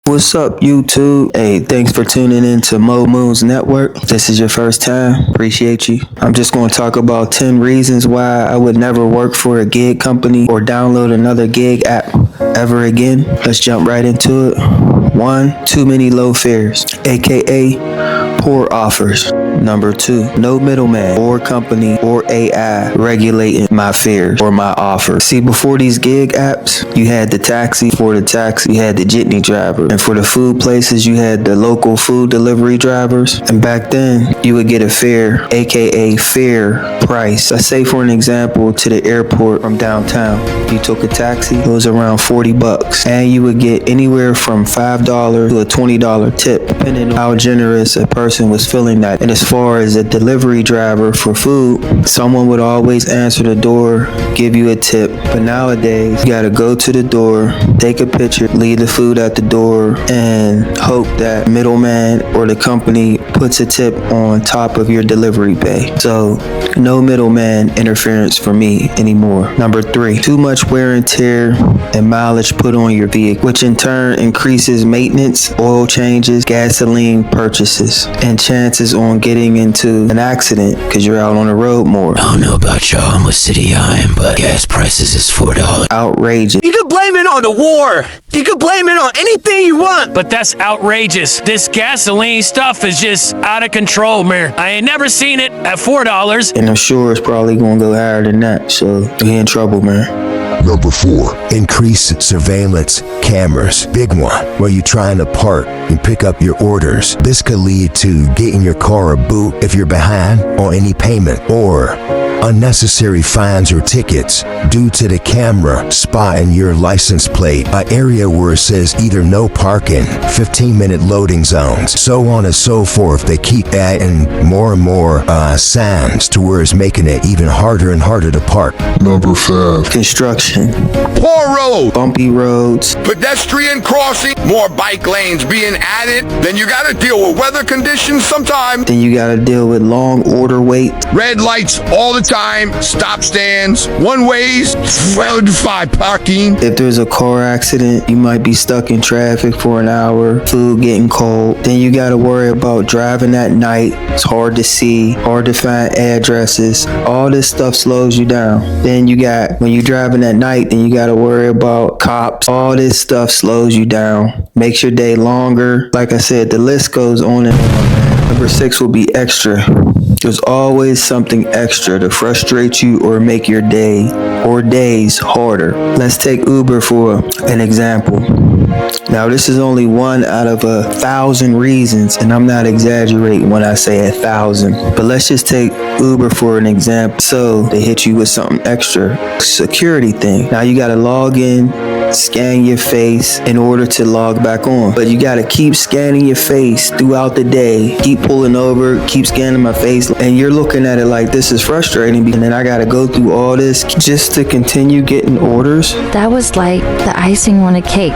What's up, YouTube? Hey, thanks for tuning in to Mo Moons Network. If this is your first time, appreciate you. I'm just going to talk about 10 reasons why I would never work for a gig company or download another gig app ever again. Let's jump right into it. 1, too many low fares, aka poor offers. Number 2, no middleman or company or AI regulating my fares or my offers. See, before these gig apps, you had the taxi. For the taxi, you had the jitney driver. And for the food places, you had the local food delivery drivers. And back then, you would get a fare, aka fair price. Let's say, for an example, to the airport from downtown, you took a taxi, it was around $40. And you would get anywhere from $5 to a $20 tip, depending on how generous a person was feeling that. And as far as a delivery driver for food, someone would always answer the door, give you a tip. But nowadays, you gotta go to the door, take a picture, leave the food at the door, and hope that middleman or the company puts a tip on top of your delivery pay. So, no middleman interference for me anymore. Number 3, too much wear and tear and mileage put on your vehicle, which in turn increases maintenance, oil changes, gasoline purchases, and chances on getting into an accident because you're out on the road more. I don't know about y'all and what city I'm, but gas prices is $4. Outrageous. You can blame it on the war. You can blame it on anything you want. But that's outrageous. This gasoline stuff is just out of control, man. I ain't never seen it at $4. And I'm sure it's probably going to go higher than that. So you're in trouble, man. Number 4, increase surveillance cameras. Big one, where you're trying to park and pick up your orders. This could lead to getting your car a boot if you're behind on any payment, or unnecessary fines or tickets due to the camera spotting your license plate, an area where it says either no parking, 15-minute loading zones, so on and so forth. They keep adding more and more signs to where it's making it even harder and harder to park. Number 5, Construction, Poor road, bumpy roads, pedestrian crossing, more bike lanes being added. Then you gotta deal with weather conditions sometime. then you got to deal with long order wait. Red lights all the time, stop stands, one ways, well-defined parking. If there's a car accident, you might be stuck in traffic for an hour, food getting cold. Then you got to worry about driving at night. It's hard to see, hard to find addresses. All this stuff slows you down. Then you got, when you're driving at night, then you got to worry about cops. All this stuff slows you down, makes your day longer. Like I said, the list goes on and on. Number 6 will be extra. There's always something extra to frustrate you or make your day or days harder. Let's take Uber for an example. Now, this is only one out of 1,000 reasons, and I'm not exaggerating when I say 1,000. But let's just take Uber for an example. So they hit you with something extra, security thing. Now you got to log in, scan your face in order to log back on. But you got to keep scanning your face throughout the day. Keep pulling over, keep scanning my face. And you're looking at it like, this is frustrating. And then I got to go through all this just to continue getting orders. That was like the icing on a cake.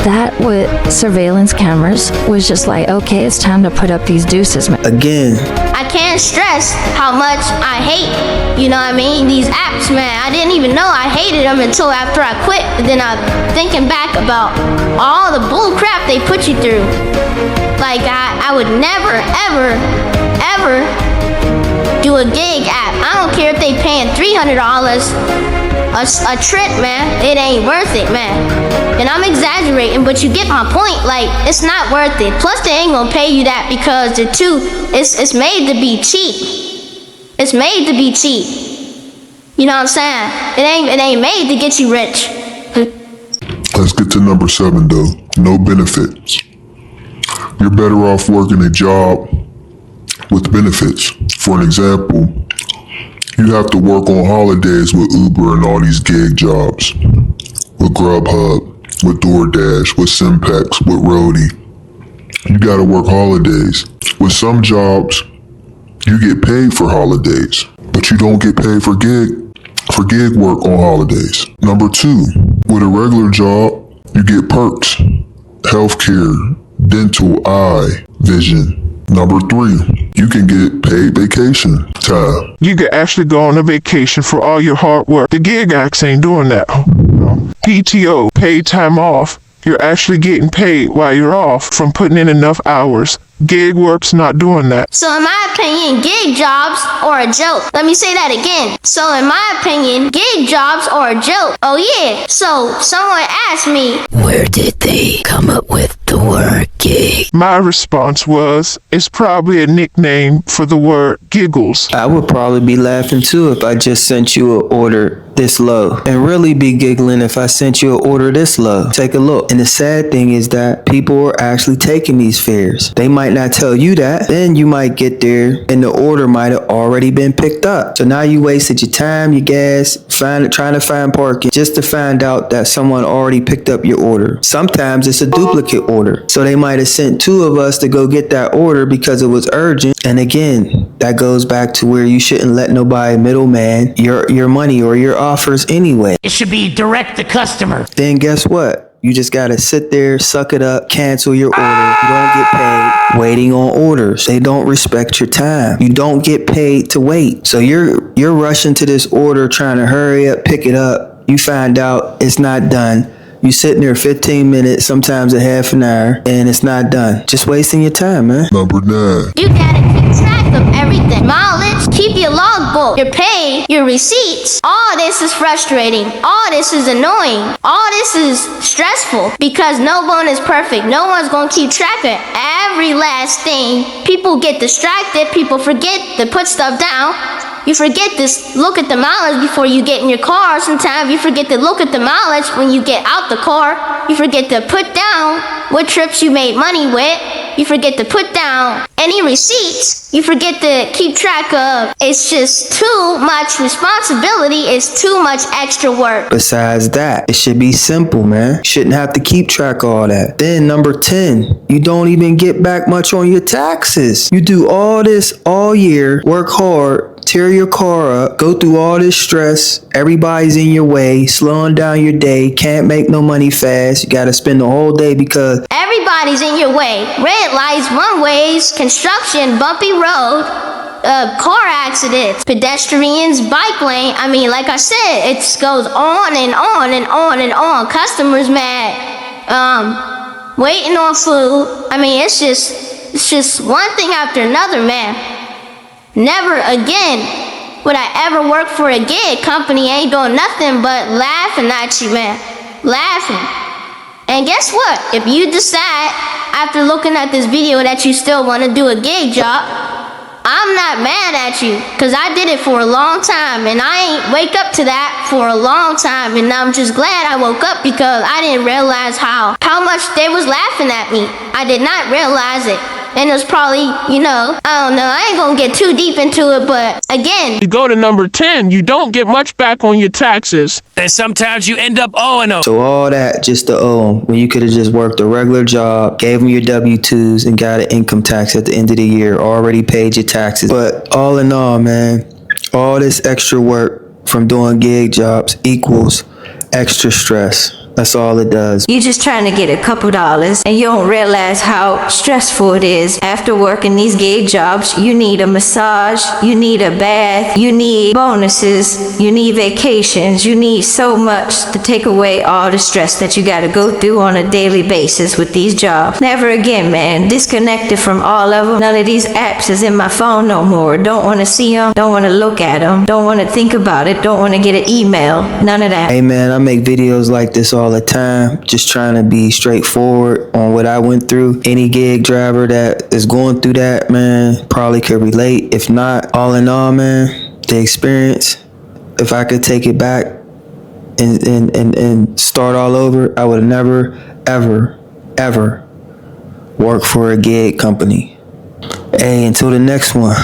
That with surveillance cameras was just like, okay, it's time to put up these deuces, man. Again, I can't stress how much I hate, you know what I mean, these apps, man. I didn't even know I hated them until after I quit. And then I'm thinking back about all the bull crap they put you through. Like, I would never, ever do a gig app. I don't care if they paying $300 a trip, man. It ain't worth it, man. And I'm exaggerating, but you get my point. Like, it's not worth it. Plus, they ain't gonna pay you that because it's made to be cheap. It's made to be cheap. You know what I'm saying? It ain't made to get you rich. let's get to number 7 though. No benefits. You're better off working a job with benefits. For an example, you have to work on holidays with Uber and all these gig jobs, with Grubhub, with DoorDash, with Simpex, with Roadie. You gotta work holidays. With some jobs, you get paid for holidays, but you don't get paid for gig work on holidays. Number 2, with a regular job, you get perks, healthcare, dental, eye, vision. Number 3, you can get paid vacation time. You can actually go on a vacation for all your hard work. The gig acts ain't doing that. PTO, paid time off, You're actually getting paid while you're off from putting in enough hours. Gig work's not doing that. So in my opinion, gig jobs are a joke. Let me say that again. So in my opinion, gig jobs are a joke. Oh yeah. So someone asked me, Where did they come up with the word gig? My response was, it's probably a nickname for the word giggles. I would probably be laughing too if I just sent you an order this low, and really be giggling if I sent you an order this low. Take a look. And the sad thing is that people are actually taking these fares. They might not tell you that. Then you might get there and the order might have already been picked up. So now you wasted your time, your gas, trying to find parking just to find out that someone already picked up your order. Sometimes it's a duplicate order. So they might have sent two of us to go get that order because it was urgent. And again, that goes back to where you shouldn't let nobody middleman your money or your offers anyway. It should be direct to customer. Then guess what? You just gotta sit there, suck it up, cancel your order. You don't get paid waiting on orders. They don't respect your time. You don't get paid to wait. So you're rushing to this order, trying to hurry up, pick it up. You find out it's not done. You sitting there 15 minutes, sometimes a half an hour, and it's not done. Just wasting your time, man. Number 9. you gotta keep track of everything. Mileage, keep your logbook, your pay, your receipts. All this is frustrating. All this is annoying. All this is stressful because no one is perfect. No one's gonna keep track of every last thing. People get distracted. People forget to put stuff down. You forget to look at the mileage before you get in your car. Sometimes you forget to look at the mileage when you get out the car. You forget to put down what trips you made money with. You forget to put down any receipts. You forget to keep track of. It's just too much responsibility. It's too much extra work. Besides that, it should be simple, man. You shouldn't have to keep track of all that. Then number 10, you don't even get back much on your taxes. You do all this all year, work hard, tear your car up, go through all this stress, everybody's in your way, slowing down your day, can't make no money fast, you gotta spend the whole day because Everybody's in your way. Red lights, one-ways, construction, bumpy road, car accidents, pedestrians, bike lane. I mean, like I said, it goes on and on and on and on. Customers mad, waiting on food. I mean, it's just one thing after another, man. Never again would I ever work for a gig company. Ain't doing nothing but laughing at you, man. Laughing. And guess what? If you decide after looking at this video that you still want to do a gig job, I'm not mad at you because I did it for a long time and I ain't wake up to that for a long time, and I'm just glad I woke up because I didn't realize how much they was laughing at me. I did not realize it. And it was probably, I don't know, I ain't gonna get too deep into it, but again. You go to number 10, you don't get much back on your taxes. And sometimes you end up owing them. so all that just to owe them when you could have just worked a regular job, gave them your W-2s and got an income tax at the end of the year, already paid your taxes. But all in all, man, all this extra work from doing gig jobs equals extra stress. That's all it does. You're just trying to get a couple dollars and you don't realize how stressful it is. After working these gig jobs, you need a massage, you need a bath, you need bonuses, you need vacations, you need so much to take away all the stress that you gotta go through on a daily basis with these jobs. Never again, man. Disconnected from all of them. None of these apps is in my phone no more. Don't want to see them, don't want to look at them, don't want to think about it, don't want to get an email. None of that. Hey man, I make videos like this all the time, just trying to be straightforward on what I went through. Any gig driver that is going through that, man, probably could relate. If not, all in all, man, the experience, if I could take it back and start all over, I would never, ever work for a gig company. Hey, until the next one.